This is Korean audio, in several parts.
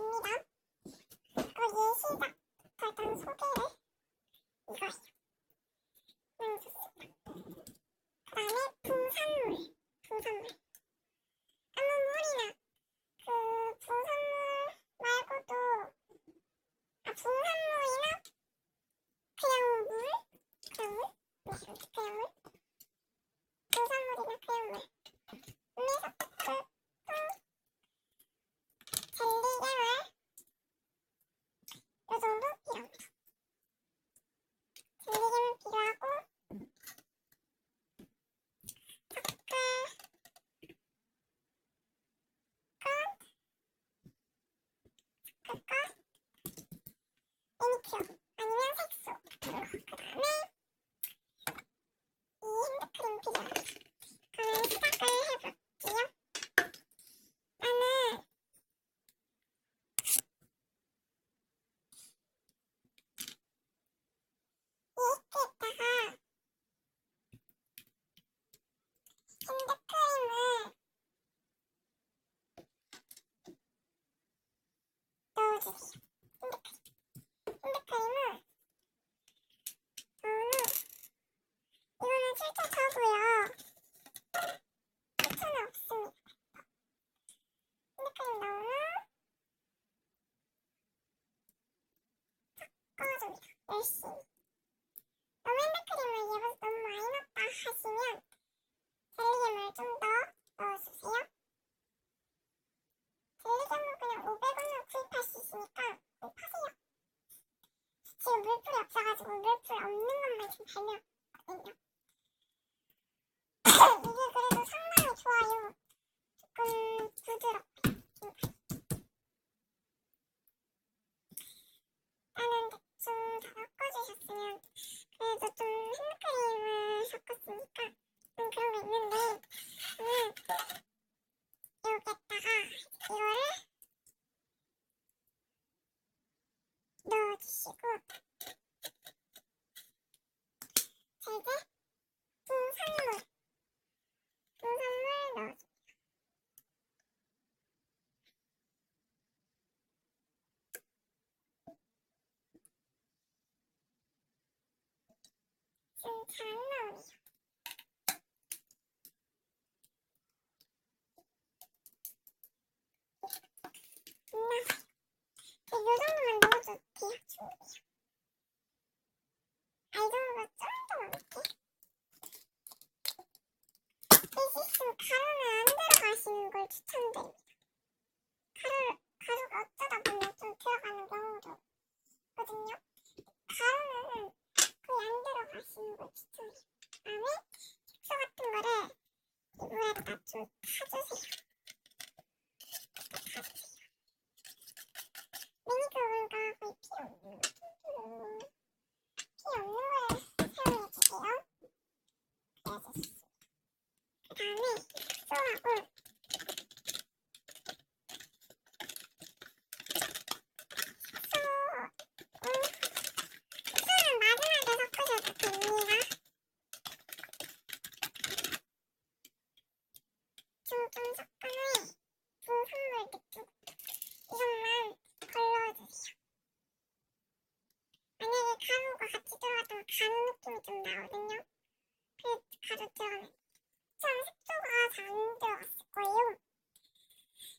됩니다. 그리고 예시작 일단 소개를 이거예요. 좋습니다. 그 다음에 부산물. 아무 물이나 그 부산물 말고도 부산물이나 그냥 물? 그냥 물? 네, 그냥 물. 부산물이나 그냥 물. 음미소프, 젤리괴물 요 정도 필요합니다. 젤리괴물 필요하고 매니큐어 아니면 색소 그 다음에 이 핸드크림 필요합니다. 그러면 시작을 해볼게요. 나는 이 액체에다가 핸드크림을 넣어주세요. 핸드크림을 이거는 실제 저고요. 추천은 없습니다. 핸드크림 넣으면 꺼줍니다. 열심히. 너무 핸드크림을 얘보다 너무 많이 넣었다 하시면 젤리괴물 좀 더 넣어주세요. 젤리괴물 그냥 500원으로 구입할 수 있으니까 파세요. 지금 물풀이 없어가지고 물풀 없는 것만 지금 발매했거든요. 이게 그래도 상당히 좋아요. 조금 부드럽게. 나는 대충 다 섞어주셨으면 그래도 좀 핸드크림을 섞었으니까 그런 게 있는데 여기에다가 이거를 넣어주시고 자 이제 부산물 넣어줍니다. 잘 나오네요. 이 정도만 넣어도 돼요. 충분해요. 이 정도가 좀 더 많게. 이 시스템 가루는 안 들어가시는 걸 추천드립니다. 가루가 어쩌다 보면 좀 들어가는 경우도 있거든요. 가루는 거의 안 들어가시는 걸 추천해요. 다음에 색소 같은 거를 이 물에다가 좀 타주세요. 매니큐어가 거의 필요 없는 거를 사용해주세요. 그래야 좋습니다. 그 다음에 색소하고 색소는 마지막에 섞으셔도 됩니다. 좀 섞은 후에 부산물 느낌 이것만 걸러주세요. 만약에 가루가 같이 들어갔다면 가루 느낌이 좀 나거든요. 그 가루 들어가면 처음 색소가 잘 안 들어갔을 거예요.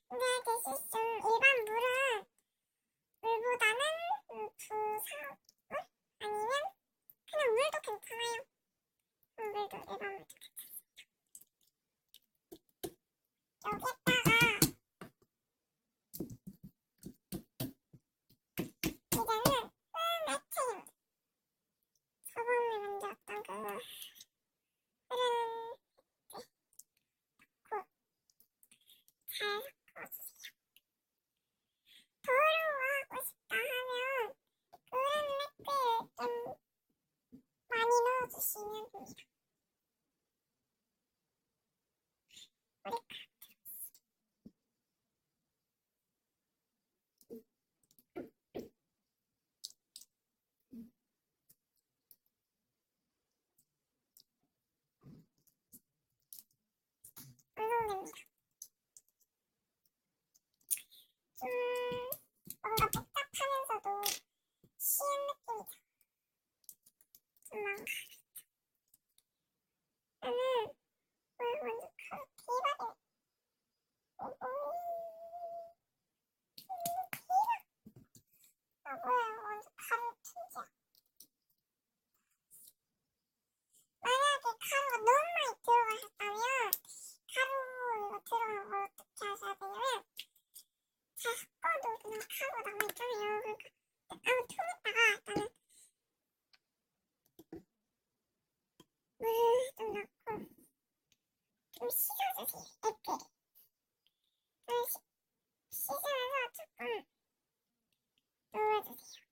근데 대신 좀 일반 물보다는 부산물 아니면 그냥 물도 괜찮아요. 물도 일반 물도 괜찮습니다. 여기다가 이제는 액체입니다. 저번에 만들었던 그 흐르는 하고 남아있잖아요. 그러니까 아무 좀 있다가 일단은 물을 좀 넣고 좀 씻어주세요. 애플. 좀 씻으면서 조금 누워주세요.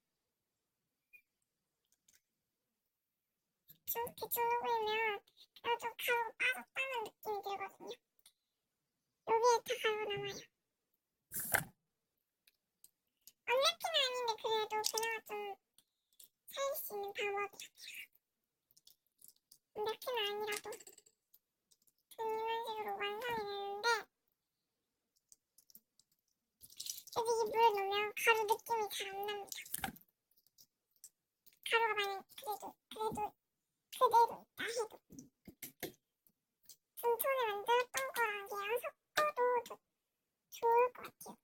좀 대충 누우면 그래도 좀 가루 빠졌다는 느낌이 들거든요. 여기에 다 가루 남아요. 언레피는 아닌데 그래도 그나마 좀 살릴 수 있는 방법이 같아요. 언레피는 아니라도 이런 식으로 완성이 되는데 여기 이 물을 넣으면 가루 느낌이 잘 안 납니다. 가루가 만약 그래도 그대로 있다 해도 전에 만들었던 거랑 얘랑 섞어도 더 좋을 것 같아요.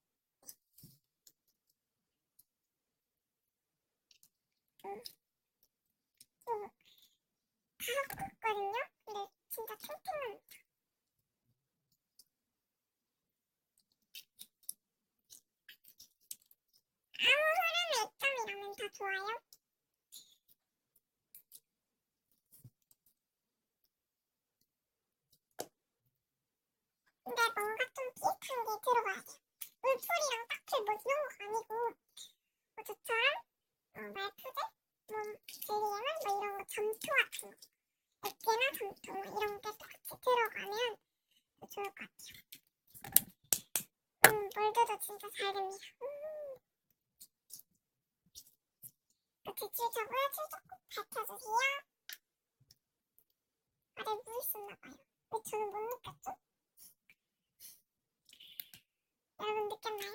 다 섞었거든요? 근데 진짜 탱탱합니다. 아무 흐름의 액점이라면 다 좋아요. 근데 뭔가 좀 비슷한 게 들어가야 돼요. 물풀이랑 딱히 뭐 이런 거 아니고 뭐 저처럼 말푸제, 뭐 제리에만 뭐 이런 거 점토 같은 거 액계나 점토 뭐 이런 게 똑같이 들어가면 더 좋을 것 같아요. 몰드도 진짜 잘 됩니다. 대출적으로 꼭 밝혀주세요. 아래 물 있었나봐요. 왜 저는 못 느꼈죠? 여러분 느꼈나요?